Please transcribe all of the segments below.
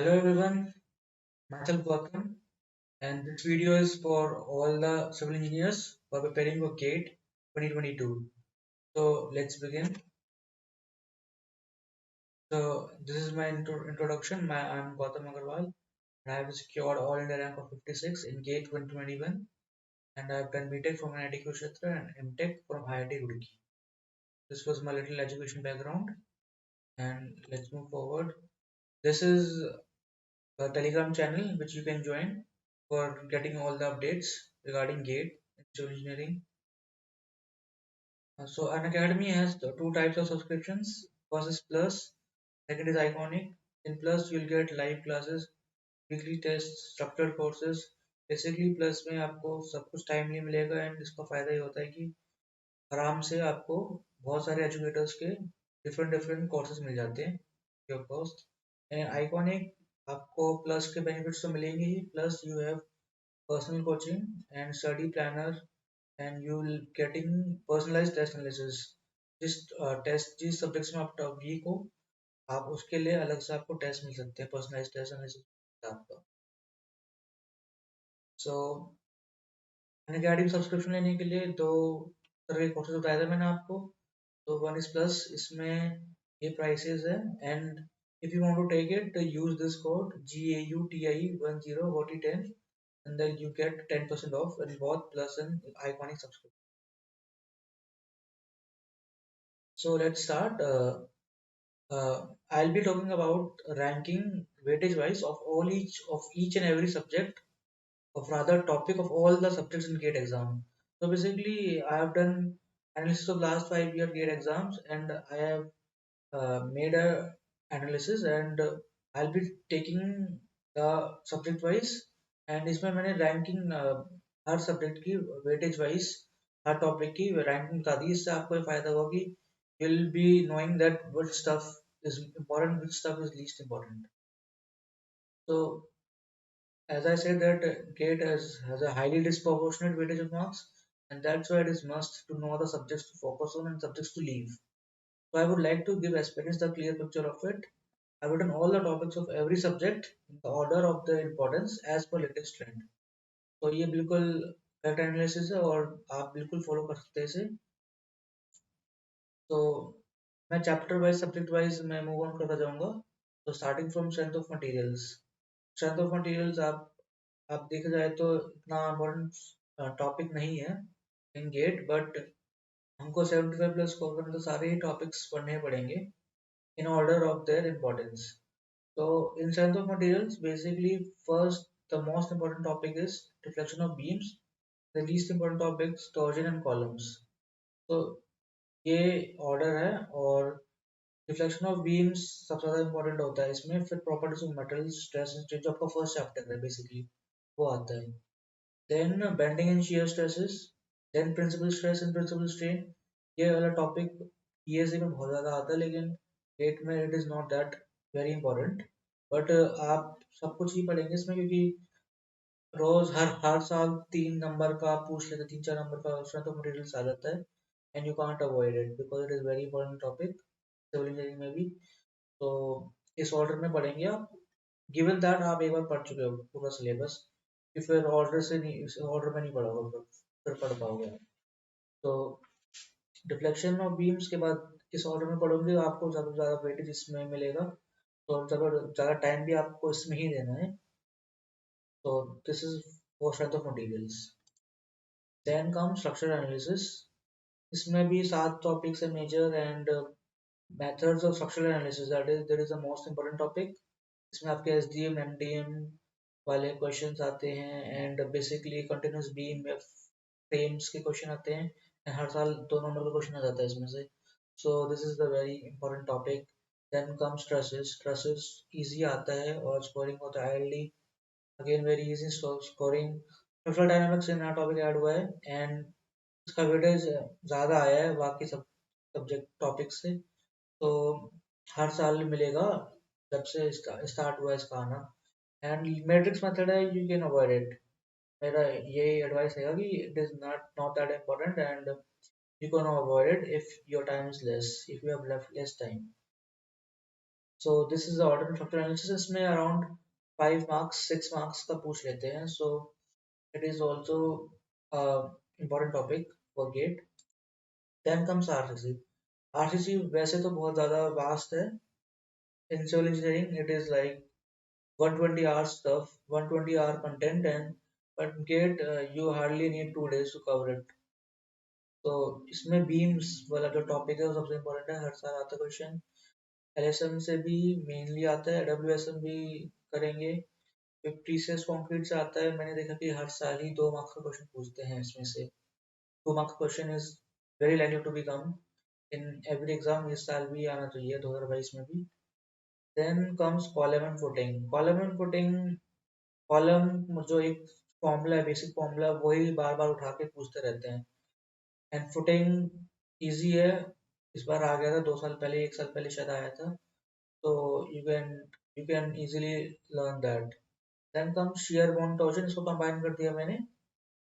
Hello everyone, myself Gautam, and this video is for all the civil engineers who are preparing for GATE 2022. So let's begin. So this is my introduction. I'm Gautam Agarwal, and I have secured all India rank of 56 in GATE 2021, and I have done BTech from IIT Kurukshetra and MTech from IIT Roorkee. This was my little education background, and let's move forward. This is a Telegram channel which you can join for getting all the updates regarding GATE in civil engineering. So an academy has the two types of subscriptions. First is Plus, second is Iconic. In Plus you'll get live classes, weekly tests, structured courses. Basically plus में आपको सब कुछ timely मिलेगा and इसका फायदा ये होता है कि आराम से आपको बहुत सारे एजुकेटर्स के डिफरेंट डिफरेंट कोर्सेज मिल जाते हैं free of cost and iconic आपको प्लस के बेनिफिट्स तो मिलेंगे ही plus you have personal coaching and study planner and you will getting personalized test analysis जिस टेस्ट जिस सब्जेक्ट्स में आप वीक हो आप उसके लिए अलग से आपको टेस्ट मिल सकते हैं पर्सनलाइज्ड टेस्ट एनालिसिस आपका सो अनअकैडमी सब्सक्रिप्शन लेने के लिए दो तरह के कोर्सेज बताया था मैंने आपको तो वन इज प्लस इसमें ये प्राइसेस है and if you want to take it use this code GAUTI10 and then you get 10% off in both plus and iconic subscription. So let's start. I'll be talking about ranking weightage wise of each and every subject of rather topic of all the subjects in GATE exam. So basically, I have done analysis of last 5 year GATE exams, and I have made a analysis, and I'll be taking the subject wise, and इसमें मैंने ranking हर subject की weightage wise हर topic की ranking बता दी इससे आपको ये फायदा होगा कि you'll be knowing that what stuff is important, which stuff is least important. So as I said that GATE has a highly disproportionate weightage of marks, and that's why it is must to know the subjects to focus on and subjects to leave. So I would like to give aspirants the clear picture of it. I've written all the topics of every subject in the order of their importance as per latest trend. तो ये बिल्कुल correct analysis है और आप बिल्कुल follow कर सकते हैं इसे तो मैं चैप्टर वाइज सब्जेक्ट वाइज मैं मूव ऑन करता जाऊंगा तो starting from strength of materials आप देखा जाए तो इतना इम्पोर्टेंट टॉपिक नहीं है इन गेट बट हमको 75 प्लस स्कोर करने तो सारे ही टॉपिक्स पढ़ने पड़ेंगे in order of their importance So in strength of materials, basically first the most important topic is deflection of beams. The least important topics torsion and columns. तो ये order है और deflection of beams सबसे ज़्यादा important होता है इसमें फिर properties of metals stress and strain जो आपका first chapter है basically वो आता है then bending and shear stresses then principal stress and principal strain ये वाला topic ESE में बहुत ज़्यादा आता है लेकिन GATE में it is not that very important but आप सब कुछ ही पढ़ेंगे इसमें क्योंकि रोज हर हर साल 3 नंबर का पूछ लेते 3-4 नंबर का स्ट्रेंथ ऑफ मटेरियल्स आ जाता है and you can't avoid it because it is very important topic civil engineering में भी तो इस ऑर्डर में पढ़ेंगे आप गिवन दैट आप एक बार पढ़ चुके हो पूरा सिलेबस फिर ऑर्डर से नहीं इस ऑर्डर में नहीं पढ़ा होगा फिर पढ़ पाओगे आप तो डिफ्लेक्शन ऑफ बीम्स के बाद इस ऑर्डर में पढ़ोगे आपको ज़्यादा से ज़्यादा वेटेज इसमें मिलेगा तो ज़्यादा टाइम भी आपको इसमें ही देना है So this is for strength of materials. Then comes structural analysis. इसमें भी 7 topics है major and methods of structural analysis that is the most important topic. इसमें आपके SDM, MDM वाले questions आते हैं and basically continuous beam frames के question आते हैं and हर साल 2 नंबर का question आ जाता है इसमें से. So this is the very important topic. Then comes stresses. Stresses easy आता है और scoring होता है ILD. Again very easy scoring. Structural dynamics in नया टॉपिक ऐड हुआ है एंड इसका वेटेज ज़्यादा आया है बाकी सब सब्जेक्ट टॉपिक से तो हर साल मिलेगा जब से स्टार्ट हुआ इसका आना एंड मैट्रिक्स मेथड है यू कैन अवॉइड इट मेरा ये एडवाइस है कि it is not that important and you can avoid it if your time is less if you have left less time so this is order factor analysis, इसमें around 5 marks 6 marks का पूछ लेते हैं. So it is also important topic for GATE. Then comes RCC. RCC वैसे तो बहुत ज़्यादा vast है. In civil engineering it is like 120 hours stuff, 120 hour content, and but get you hardly need 2 days to cover it. तो इसमें beams वाला जो topic है वो सबसे इम्पोर्टेंट है. हर साल आता है क्वेश्चन. एलएसएम से भी मेनली आता है, एडब्ल्यूएसएम भी करेंगे. फिर प्रीसियस कंक्रीट से आता है. मैंने देखा कि हर साल ही 2 मार्क्स का क्वेश्चन पूछते हैं इसमें से. 2 marks question is very likely to be come in every exam. इस साल भी आना चाहिए 2022 में भी. Then comes column and footing. Column and footing, column जो एक फॉर्मूला है, बेसिक फॉर्मूला, वही बार बार उठा के पूछते रहते हैं. एंड फुटिंग इजी है. इस बार आ गया था 2 साल पहले, 1 साल पहले शायद आया था. तो you can you can easily learn that. Then come shear bond torsion. इसको कंबाइन कर दिया मैंने.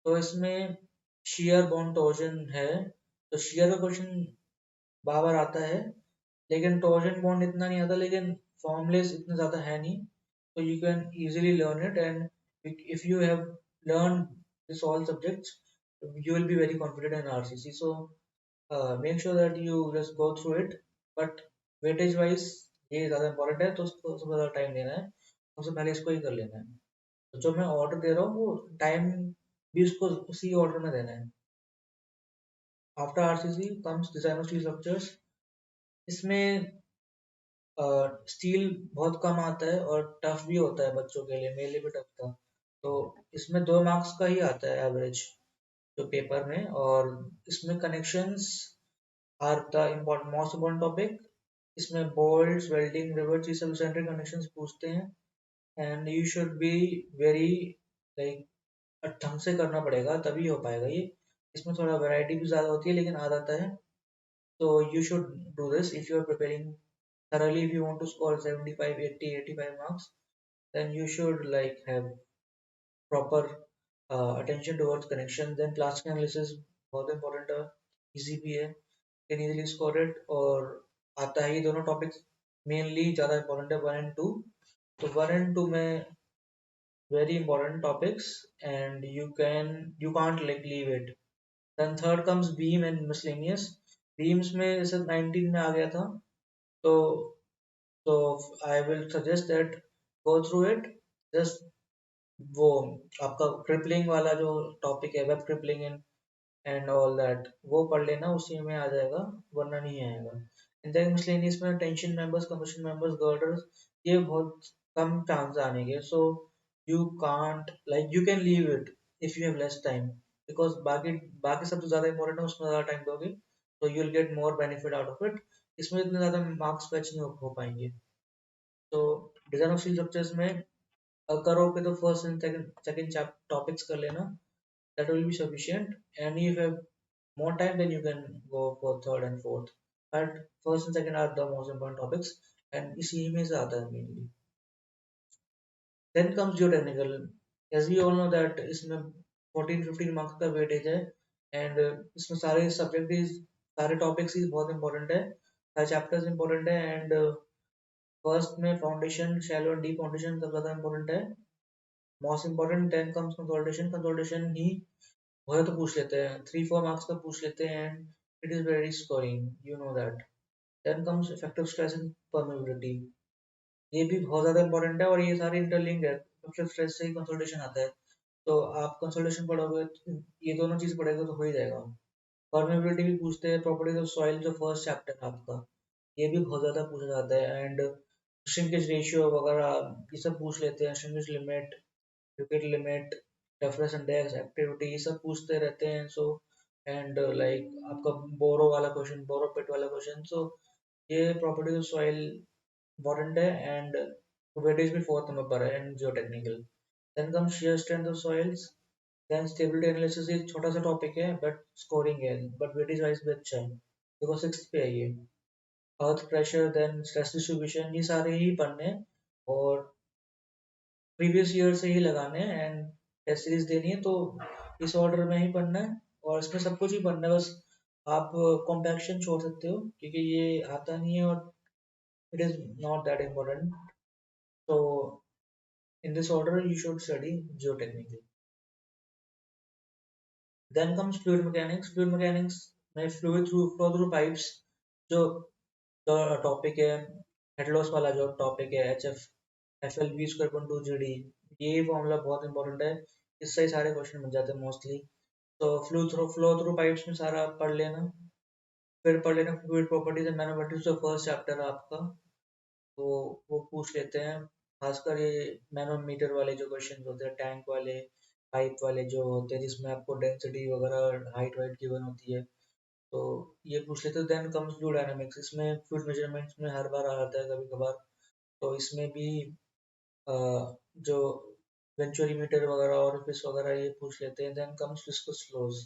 तो इसमें शियर बॉन्ड टॉर्जन है. तो शियर का क्वेश्चन बार बार आता है, लेकिन टॉर्जन बॉन्ड इतना नहीं आता. लेकिन फॉर्मूलेस इतने ज़्यादा है नहीं. So you can easily learn it, and if you have learned this all subjects, you will be very confident in RCC. So make sure that you just go through it. But weightage wise ये ज़्यादा important है, तो उसको सबसे ज़्यादा time देना है. सबसे पहले इसको ही कर लेना है. तो जो मैं ऑर्डर दे रहा हूँ वो टाइम भी उसको उसी ऑर्डर में देना है. After RCC comes design of steel structures. इसमें स्टील बहुत कम आता है और टफ भी होता है बच्चों के लिए. मेरे लिए भी टफ था. तो इसमें 2 मार्क्स का ही आता है एवरेज जो पेपर में. और इसमें connections are the important most important topic. इसमें बोल्ट्स, वेल्डिंग, रिवर्स, ये सब सेंट्रिक कनेक्शंस पूछते हैं. And you should be very like ढंग से करना पड़ेगा तभी हो पाएगा ये. इसमें थोड़ा वैरायटी भी ज़्यादा होती है लेकिन आ जाता है. तो you should do this if you are preparing thoroughly. If you want to score 75, 80, 85 marks, then you should like have proper attention towards connection. Then plastic analysis बहुत important है. easy भी है, can easily score it. और आता है, ये दोनों topics mainly ज़्यादा important है, 1 and 2. तो 1 and 2 में very important topics, and you can't like leave it. Then third comes beam and miscellaneous. beams में जैसे 19 में आ गया था. तो I will suggest that go through it. Just वो आपका crippling वाला जो टॉपिक है, web crippling and all that, वो पढ़ लेना, उसी में आ जाएगा, वरना नहीं आएगा. एंड देन मिसलेनियस में tension members, compression members, girders, ये बहुत कम चांस आने के. सो you can't like you can leave it if you have less time, because बाकी बाकी सब तो ज़्यादा इंपॉर्टेंट है, उसमें ज़्यादा टाइम दोगे तो you will get more benefit out of it. इसमें इतने ज़्यादा मार्क्स फैच नहीं हो पाएंगे. तो डिजाइन ऑफ स्टील स्ट्रक्चर्स में करोगे तो फर्स्ट एंड सेकंड टॉपिक्स कर लेना. That will be sufficient. And if you have more time, then you can go for third and fourth. But first and second are the most important topics, and इसी में से आता है mainly. Then comes geotechnical. As we all know that इसमें 14-15 marks का weightage है, and इसमें सारे subject is सारे topics ही बहुत important है, सारे chapters important है. And first में foundation, shallow and deep foundation सब ज़्यादा important है, most important. Then comes consolidation. consolidation ही वह तो पूछ लेते हैं, 3-4 मार्क्स का पूछ लेते हैं, and it is very scoring, you know that. Then comes effective stress and permeability. ये भी बहुत ज्यादा इंपॉर्टेंट है और ये सारे इंटरलिंक्ड है. इफेक्टिव स्ट्रेस से ही कंसोलिडेशन आता है. तो आप कंसोलिडेशन पढ़ोगे तो ये दोनों चीज पढ़ेगा तो हो ही जाएगा. परमेबिलिटी भी पूछते हैं, प्रॉपर्टीज ऑफ सॉइल जो फर्स्ट चैप्टर है आपका, ये भी बहुत ज्यादा पूछा जाता है. एंड श्रिंकेज रेशियो वगैरह ये सब पूछ लेते हैं. Shrinkage limit, cricket limit, reference index, activity, ये सब पूछते रहते हैं. सो एंड लाइक आपका बोरो वाला क्वेश्चन, बोरो पिट वाला क्वेश्चन. सो ये प्रॉपर्टीज ऑफ सॉइल इम्पोर्टेंट है. एंड वेटेज भी फोर्थ नंबर पर है. And geotechnical. Then come shear strength of soils. Then stability analysis. ये छोटा सा टॉपिक है बट स्कोरिंग है, बट वेटेज वाइज भी अच्छा है, देखो 6th पे है ये. Earth pressure, then stress distribution, ये सारे ही पढ़ने हैं और प्रीवियस ईयर से ही लगाने हैं. एंड टेस्ट सीरीज देनी है तो इस ऑर्डर में ही पढ़ना है, और इसमें सब कुछ ही पढ़ना है. बस आप कॉम्पैक्शन छोड़ सकते हो क्योंकि ये आता नहीं है, और it is not that important. So in this order, you should study geotechnically. Then comes fluid mechanics. Fluid mechanics में fluid through flow through pipes जो जो टॉपिक है, हेडलॉस वाला जो टॉपिक है, h f f l b square upon two g d, ये formula बहुत important है, इससे ही सारे क्वेश्चन बन जाते हैं मोस्टली। तो फ्लो थ्रू पाइप्स में सारा पढ़ लेना, फिर पढ़ लेना फ्लूइड प्रॉपर्टीज एंड मैनोमेट्रिक्स, जो फर्स्ट चैप्टर है आपका, तो वो पूछ लेते हैं। खासकर ये मैनोमीटर वाले जो क्वेश्चन होते हैं, टैंक वाले, पाइप वाले जो होते हैं, जिसमें आपको डेंसिटी वगैरह हाइट वाइट गिवन होती है, तो ये पूछ लेते हैं। देन कम्स फ्लूइड डायनामिक्स, इसमें फ्लूइड मेजरमेंट्स में हर बार आता है कभी कभार, तो इसमें भी अ, जो वेंचुरीमीटर वगैरह और फिस वगैरह ये पूछ लेते हैं। Then comes viscous flows,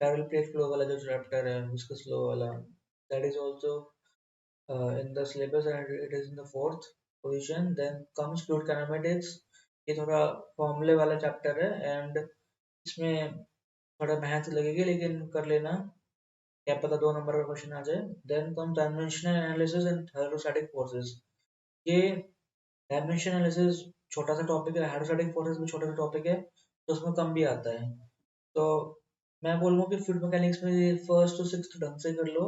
parallel plate flow वाला जो चैप्टर है विस्कस फ्लो वाला, that is also in the syllabus and it is in the fourth position. Then comes fluid kinematics, ये थोड़ा फॉर्मूले वाला चैप्टर है एंड इसमें थोड़ा मेहनत लगेगी, लेकिन कर लेना, क्या पता 2 नंबर का क्वेश्चन आ जाए। Then come dimensional analysis and hydrostatic forces, ये डायमेंशन एनालिसिस छोटा सा टॉपिक है, हाइड्रोस्टैटिक फोर्सेस भी छोटा सा टॉपिक है, तो उसमें कम भी आता है। तो मैं बोलूँगा कि फ्लूइड मैकेनिक्स में फर्स्ट टू सिक्स्थ ढंग से कर लो,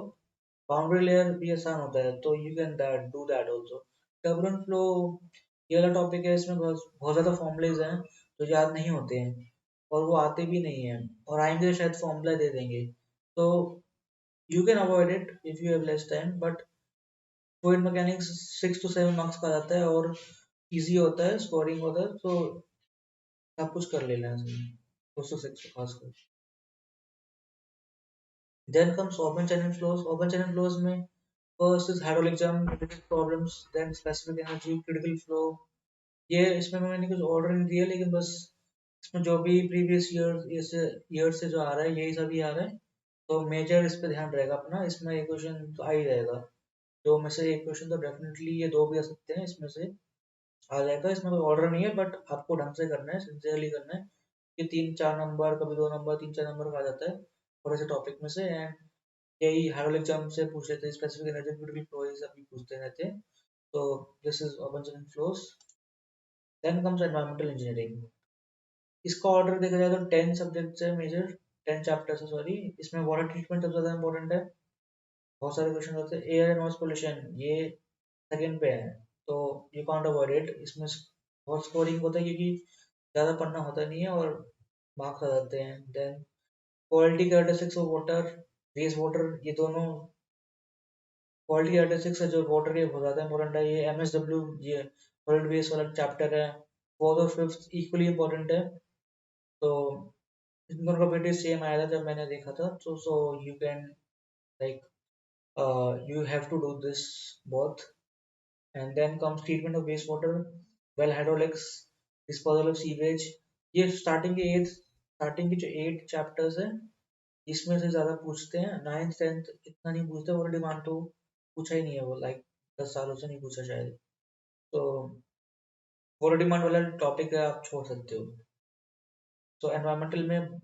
बाउंड्री लेयर भी आसान होता है, तो you can that do that also. Turbulent flow ये वाला टॉपिक है, इसमें बहुत बहुत ज़्यादा फॉर्मूलेज हैं जो याद नहीं होते हैं, और वो आते भी नहीं हैं, और आएंगे तो शायद फॉर्मूला दे देंगे, तो you can avoid it if you have less time. But fluid mechanics 6 to 7 marks का जाता है और इजी होता है, स्कोरिंग होता है, तो सब कुछ कर लेना है इसमें, 206 खासकर। Then comes open channel flows में first is hydraulic jump, critical problems, then specific energy, critical flow। ये इसमें मैंने कुछ ऑर्डर नहीं दिया, लेकिन बस इसमें जो भी प्रीवियस ईयर से जो आ रहा है यही सभी आ रहा है, तो मेजर इस पे ध्यान रहेगा अपना, इसमें एक क्वेश्चन तो आ ही जाएगा, दो में से एक क्वेश्चन तो डेफिनेटली, ये दो भी आ सकते हैं, इसमें से आ जाएगा। इसमें कोई ऑर्डर नहीं है, बट आपको ढंग से करना है, सिंसियरली करना है, कि 3-4 नंबर, कभी 2 नंबर, 3-4 नंबर का आ जाता है थोड़े से टॉपिक में से। एंड यही हाइड्रोलिक जंप से पूछ लेते हैं, स्पेसिफिक एनर्जी, क्रिटिकल फ्लो, ये सब भी पूछते रहते हैं। तो this is open channel flows. Then comes environmental engineering, इसका ऑर्डर देखा जाए तो 10 सब्जेक्ट्स है मेजर, 10 चैप्टर्स है सॉरी। इसमें वाटर ट्रीटमेंट सबसे ज्यादा इंपॉर्टेंट है, बहुत सारे क्वेश्चन होते हैं। एयर एंड नॉइज पोल्यूशन ये सेकंड पे है, तो यू कांट अवॉइड इट, इसमें बहुत स्कोरिंग होता है, क्योंकि ज्यादा पढ़ना होता नहीं है और मार्क्स आ जाते हैं। Then quality characteristics of water, waste water, ये दोनों क्वालिटी कैरेक्टरिस्टिक्स है जो वाटर के बहुत ज्यादा इंपॉर्टेंट है। ये एमएसडब्ल्यू, ये सॉलिड वेस्ट वाला चैप्टर है, फोर्थ और फिफ्थ इक्वली इंपॉर्टेंट है। तो इन दोनों का वेटेज सेम आया था जब मैंने देखा था, तो so you can like you have to do this both। And then comes treatment of wastewater, well hydraulics, disposal of sewage। ये स्टार्टिंग के जो 8 चैप्टर्स है, इसमें से ज्यादा पूछते हैं। 9th 10th इतना नहीं पूछते, और डिमांड तो पूछा ही नहीं है वो, लाइक 10 सालों से नहीं पूछा शायद, तो वो डिमांड वाला टॉपिक है, आप छोड़ सकते हो। तो एनवायरमेंटल में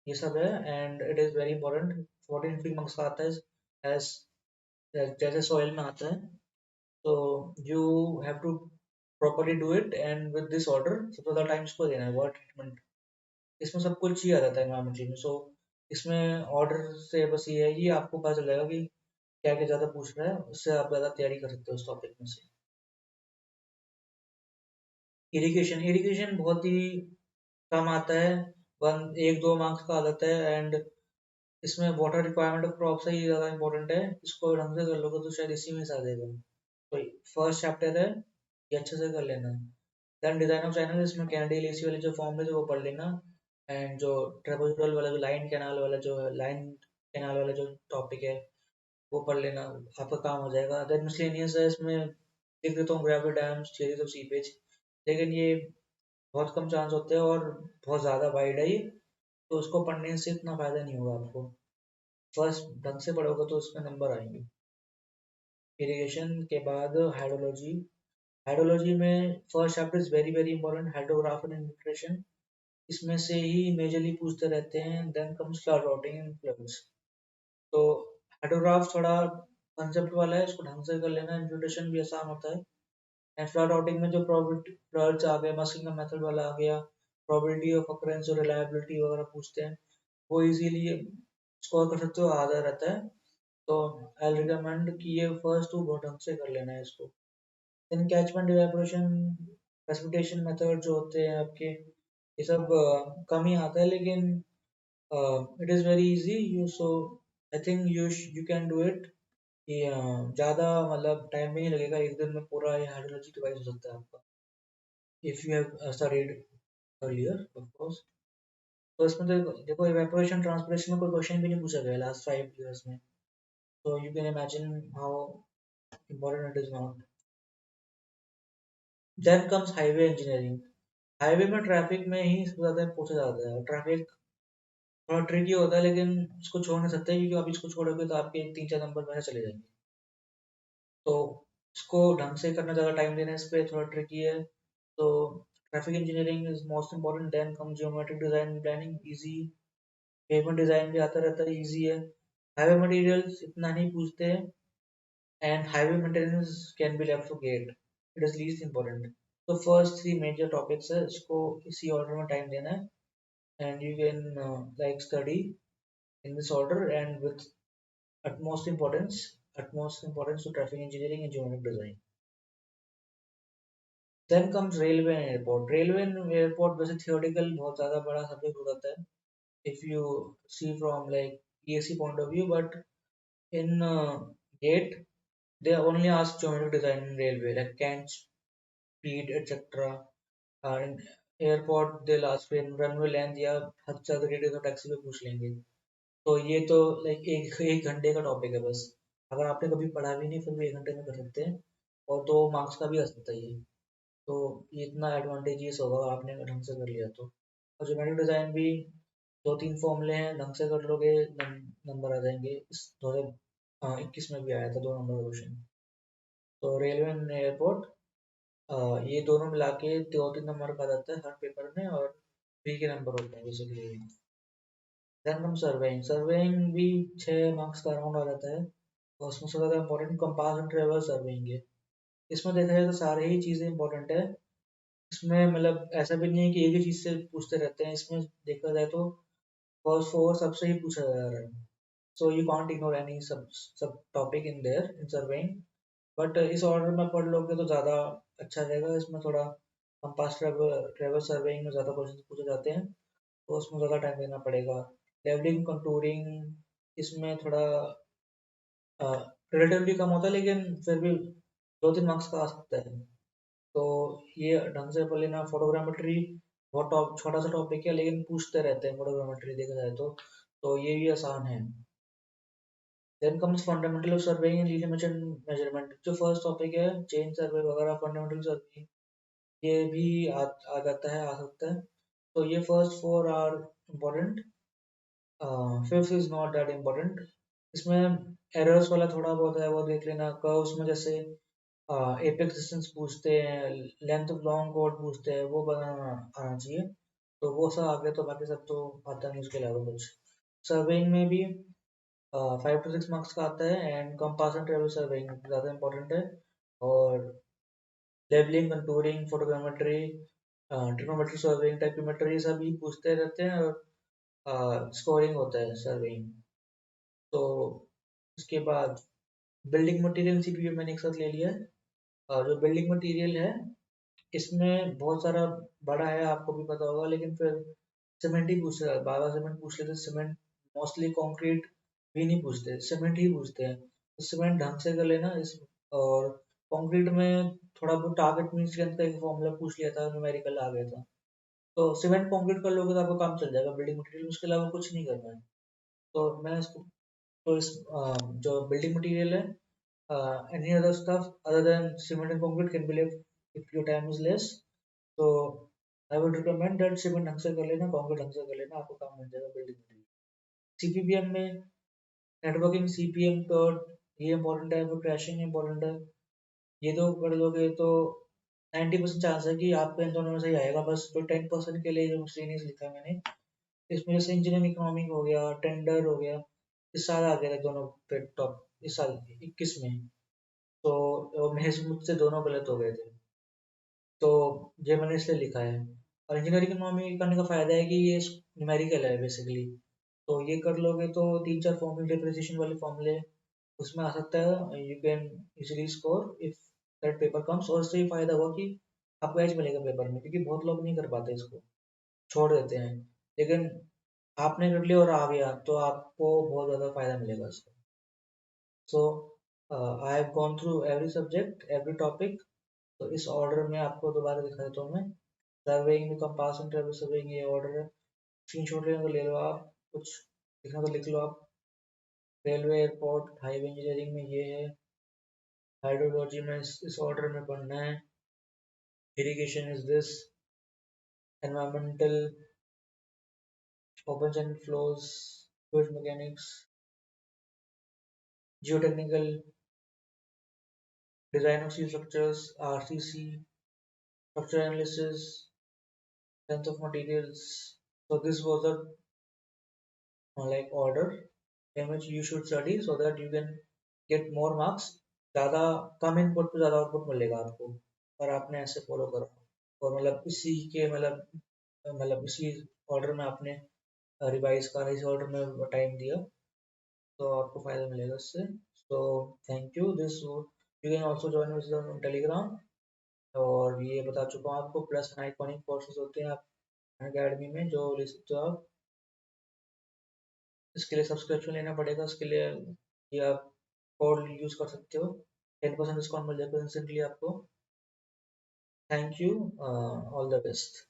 ये सब है, and it is very important, 14 marks का आता है, एज जैसे सॉइल में आता है, तो you have to properly do it and with this order. सबसे ज़्यादा टाइम इसको देना है, वाटर ट्रीटमेंट, इसमें सब कुछ ही आ जाता है एनवायरमेंटली में। सो इसमें ऑर्डर से बस ये है कि आपको पता चल जाएगा कि क्या क्या ज़्यादा पूछ रहा है, उससे आप ज़्यादा तैयारी कर सकते हो उस टॉपिक में से। इरिगेशन, इरिगेशन बहुत ही कम आता है, 1-2 मार्क्स का आ जाता है, एंड इसमें वाटर रिक्वायरमेंट ऑफ क्रॉप से ही ज़्यादा इंपॉर्टेंट है, इसको ढंग से कर लोगे तो शायद इसी में से आ जाएगा। तो फर्स्ट चैप्टर है, ये अच्छे से कर लेना। देन डिजाइन ऑफ चैनल, इसमें कैनेडियन एसी वाले जो फॉर्मूले थे वो पढ़ लेना, एंड जो ट्रेपेजोइडल वाला, जो लाइन कैनाल वाला, जो है लाइन कैनाल वाला जो टॉपिक है, वो पढ़ लेना, आपका काम हो जाएगा। देन मिसलेनियस है, इसमें लिख देता हूँ gravity dams, theories of seepage, लेकिन ये बहुत कम चांस होते हैं और बहुत ज़्यादा वाइड है ये, तो उसको पढ़ने से इतना फायदा नहीं होगा आपको। फर्स्ट ढंग से पढ़ोगे तो उसमें नंबर आएंगे। इरिगेशन के बाद हाइड्रोलॉजी, हाइड्रोलॉजी में first chapter is very very important, hydrograph and infiltration, इसमें से ही मेजरली पूछते रहते हैं। Then comes flood routing and floods, तो हाइड्रोग्राफ थोड़ा कंसेप्ट वाला है, इसको ढंग से कर लेना, इंप्लीमेंटेशन भी आसान होता है। एंड फ्लड आउटिंग में जो प्रोबेबिलिटी फ्लड्स आ गए, मस्किंग का मेथड वाला आ गया, प्रोबेबिलिटी ऑफ अकरेंस और रिलायबिलिटी वगैरह पूछते हैं, वो इजीली स्कोर कर सकते हो, आधा रहता है। तो आई रिकमेंड कि ये फर्स्ट टू बहुत ढंग से कर लेना है इसको। इन कैचमेंट इवेपोरेशन, प्रेसिपिटेशन मेथड जो होते हैं आपके, ये सब कम ही आता है, लेकिन it is very easy you, so I think you can do it. ये ज़्यादा मतलब टाइम भी नहीं लगेगा, एक दिन में पूरा ये हाइड्रोलॉजी डिवाइस हो सकता है आपका, if you have studied earlier of course. तो इसमें तो देखो, इवेपोरेशन ट्रांसपिरेशन में कोई क्वेश्चन भी नहीं पूछा गया लास्ट 5 years में, so you can imagine how important it is not. Then comes highway engineering. Highway में ट्रैफिक में ही सबसे ज़्यादा पूछा जाता है। ट्रैफिक थोड़ा ट्रिकी होता है, लेकिन इसको छोड़ नहीं सकते, क्योंकि आप इसको छोड़ोगे तो आपके 3-4 नंबर वैसे चले जाएंगे। तो इसको ढंग से करना, ज़्यादा टाइम देना इस पे थोड़ा ट्रिकी है। तो traffic engineering is most important. Then come geometric design planning, easy. Pavement design भी आता रहता है, इजी है। हाईवे मटेरियल्स इतना नहीं पूछते हैं, and highway maintenance can be left to GATE, it is least important. तो फर्स्ट 3 मेजर टॉपिक्स है, इसको इसी ऑर्डर में टाइम देना है, and you can like study in this order and with utmost importance to traffic engineering and geometric design. Then comes railway and airport. Railway and airport वैसे theoretical बहुत ज़्यादा बड़ा सब्जेक्ट हो जाता है, if you see from like ESC point of view, but in GATE they only ask geometric design in railway like can speed etc. In airport they'll ask in runway length या हद से ज़्यादा radius of taxi पे पूछ लेंगे। तो ये तो लाइक एक एक घंटे का टॉपिक है बस, अगर आपने कभी पढ़ा भी नहीं फिर भी 1 घंटे में कर सकते हैं, और 2 मार्क्स का भी आ सकता है ये। तो ये इतना एडवांटेजेस होगा अगर आपने ढंग से कर लिया तो। और ज्योमेट्रिक डिज़ाइन भी 2-3 फॉर्मूले हैं, ढंग से कर लोगे नंबर आ जाएंगे। इस 2021 में भी आया था 2 नंबर का क्वेश्चन। तो रेलवे एंड एयरपोर्ट, ये दोनों मिला के 2-3 नंबर का आ जाता है हर पेपर में, और 3 के नंबर होते हैं बेसिकली। देन हम सर्वेइंग, सर्वेइंग भी 6 मार्क्स का राउंड आ जाता है, और उसमें सबसे ज़्यादा important compass and traverse surveying है। इसमें देखा जाए तो सारे ही चीज़ें इंपॉर्टेंट है। इसमें मतलब ऐसा भी नहीं है कि एक ही चीज़ से पूछते रहते हैं, इसमें देखा जाए तो फर्स्ट 4 सबसे ही पूछा जा रहा है। So you can't ignore any sub sub topic in there in surveying, but इस ऑर्डर में पढ़ लोगे तो ज़्यादा अच्छा रहेगा। इसमें थोड़ा कंपास ट्रेवल ट्रेवल सर्वेइंग में ज़्यादा क्वेश्चन पूछे जाते हैं, तो उसमें ज़्यादा टाइम देना पड़ेगा। लेवलिंग कंटूरिंग, इसमें थोड़ा रिलेटिवली कम होता है, लेकिन फिर भी 2-3 मार्क्स का आ सकता है। तो ये ढंग से पढ़ लेना। फोटोग्रामेट्री बहुत टॉप छोटा सा टॉपिक है, लेकिन पूछते रहते हैं फोटोग्रामेट्री देखा जाए तो ये भी आसान है। Then comes fundamental of surveying and linear measurement, जो फर्स्ट टॉपिक है चेन सर्वे वगैरह, फंडामेंटल सर्वे ये भी आ जाता है, आ सकता है। तो ये first 4 are important, fifth is not that important. इसमें एरर्स वाला थोड़ा बहुत है, वो देख लेना। कर्व्स में जैसे एपेक्स डिस्टेंस पूछते हैं, लेंथ ऑफ लॉन्ग कोड पूछते हैं, वो बनाना आना चाहिए। तो वो सब आ गया, तो बाकी सब तो आता नहीं उसके अलावा कुछ। सर्वेइंग में भी 5 to 6 मार्क्स का आता है, and compass and traverse surveying ज़्यादा इंपॉर्टेंट है। और levelling, contouring, photogrammetry, trigonometry surveying, tacheometry सभी पूछते रहते हैं, और स्कोरिंग होता है सर्वेइंग। तो उसके बाद बिल्डिंग मटेरियल सीपीयू मैंने एक साथ ले लिया है। और जो बिल्डिंग मटेरियल है, इसमें बहुत सारा बड़ा है, आपको भी पता होगा, लेकिन फिर सीमेंट ही पूछते हैं, बार बार सीमेंट पूछ लेते। सीमेंट मोस्टली कंक्रीट भी नहीं पूछते, सीमेंट ही पूछते हैं, तो सीमेंट ढंग से कर लेना इस। और कंक्रीट में थोड़ा बहुत टारगेट मीन स्ट्रेंथ का एक फॉर्मूला पूछ लिया था, न्यूमेरिकल आ गया था। तो सीमेंट कंक्रीट कर लोगे तो आपका काम चल जाएगा बिल्डिंग मटेरियल, उसके अलावा कुछ नहीं करना है। तो मैं इसको, तो इस जो बिल्डिंग मटेरियल है, any other stuff other than cement and concrete can be left if your time is less. So I would recommend that cement ढंग से कर लेना, concrete ढंग से कर लेना, आपको काम मिल जाएगा बिल्डिंग मटेरियल। CPBM में नेटवर्किंग, CPM कोड, ये इंपॉर्टेंट है, फिर क्रैशिंग इंपॉर्टेंट है। ये दो कर लोगे तो 90% चांस है कि आपको इन दोनों में से ही आएगा। बस तो 10% के लिए जो श्रेणीज लिखा है मैंने, इसमें जैसे इंजीनियरिंग इकोनॉमिक हो गया, टेंडर हो गया, ये सारा आ गया था दोनों पे टॉप इस साल 21 में। तो मुझसे दोनों गलत हो गए थे, तो ये मैंने इसलिए लिखा है। और इंजीनियरिंग इकोनॉमी करने का फ़ायदा है कि ये न्यूमेरिकल है बेसिकली। तो ये कर लोगे तो तीन चार फॉर्मूले, डिप्रिसिएशन वाले फॉर्मूले उसमें आ सकता है। You can easily score if that paper comes. और इससे ये फ़ायदा हुआ कि आपको एज मिलेगा पेपर में, क्योंकि बहुत लोग नहीं कर पाते इसको, छोड़ देते हैं। लेकिन आपने कर लिया और आ गया तो आपको बहुत ज़्यादा फ़ायदा मिलेगा इसका। So I have gone through every subject, every topic. तो इस ऑर्डर में आपको दोबारा दिखा देता हूँ मैं। Surveying, compass and travel surveying, ये ऑर्डर है। स्क्रीनशॉट लेना तो ले लो आप, कुछ लिखना तो लिख लो आप। रेलवे, एयरपोर्ट, हाईवे इंजीनियरिंग में ये है। हाइड्रोलॉजी में इस ऑर्डर में पढ़ना है। Irrigation is this. Environmental, open channel flows, fluid mechanics, geotechnical, design of sea structures, RCC, structure analysis, strength of materials. So this was the like order in which you should study so that you can get more marks. ज़्यादा कम input पे ज़्यादा output मिलेगा आपको, और आपने ऐसे follow करो। और मतलब इसी के मतलब इसी ऑर्डर में आपने रिवाइज करा, इस ऑर्डर में टाइम दिया, तो आपको फायदा मिलेगा इससे। So thank you. This you can also join with on Telegram. और ये बता चुका हूँ आपको, प्लस आइकॉनिक कोर्सेज होते हैं आप अकेडमी में जो ले सकते हो आप। इसके लिए सब्सक्रिप्शन लेना पड़ेगा, उसके लिए ये आप कोड यूज़ कर सकते हो, 10% डिस्काउंट मिल जाएगा इंस्टेंटली आपको। Thank you, all the best.